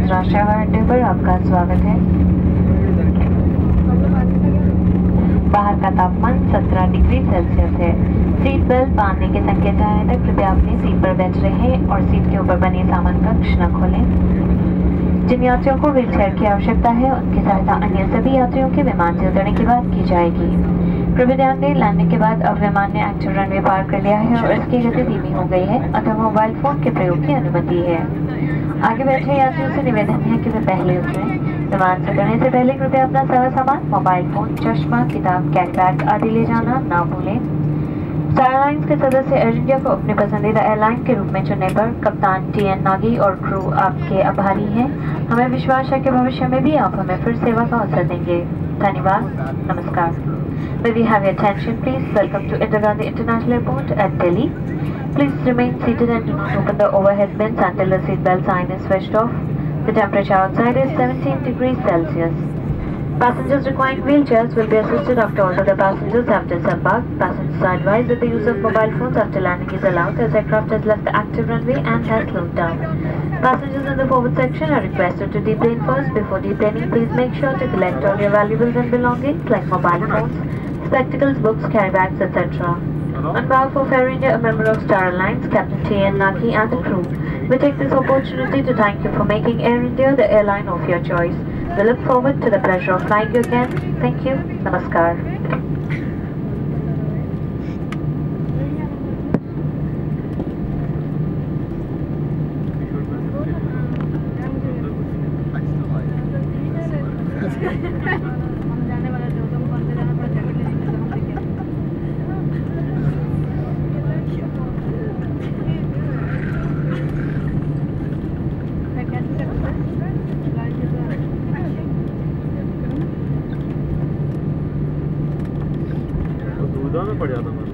अंतर्राष्ट्रीय हवाई अड्डे पर आपका स्वागत है। बाहर का तापमान 17 डिग्री सेल्सियस है। सीट बेल्ट बांधने के संकेत आने तक कृपया अपनी सीट पर बैठ रहें और सीट के ऊपर बने सामान कक्ष न खोलें। जिन यात्रियों को व्हीलचेयर की आवश्यकता है उनकी सहायता अन्य सभी यात्रियों के विमान से उतरने के बाद की जाएगी। कृपया ध्यान दें, लैंडिंग के बाद अब विमान ने एक्टिव रनवे पार कर लिया है और इसकी गति धीमी हो गई है अतः मोबाइल फोन के प्रयोग की अनुमति है। आगे बैठे यात्रियों से निवेदन है कि वे पहले उतरें। विमान से उतरने से पहले कृपया अपना सारा सामान, मोबाइल फोन, चश्मा, किताब, कैरी बैग आदि ले जाना ना भूलें। स्टार एयरलाइंस के सदस्य एयर इंडिया को अपने पसंदीदा एयरलाइन के रूप में चुनने पर कप्तान टी.एन. नागी और क्रू आपके आभारी हैं। हमें विश्वास है कि भविष्य में भी आप हमें फिर सेवा का अवसर देंगे। धन्यवाद। नमस्कार। May we have your attention, please? Welcome to Indira Gandhi International Airport at Delhi. Please remain seated and do not open the overhead bins until the seatbelt sign is switched off. The temperature outside is 17 degrees Celsius. Passengers requiring wheelchairs will be assisted after all other passengers have disembarked. Passengers are advised that the use of mobile phones after landing is allowed as aircraft has left the active runway and has slowed down. Passengers in the forward section are requested to deplane first. Before deplaning, please make sure to collect all your valuables and belongings like mobile phones, spectacles, books, carry bags, etc. On behalf of Air India, a member of Star Alliance, Captain T.N. Naki and the crew, we take this opportunity to thank you for making Air India the airline of your choice. We look forward to the pleasure of flying you again. Thank you. Namaskar. में पड़ जाता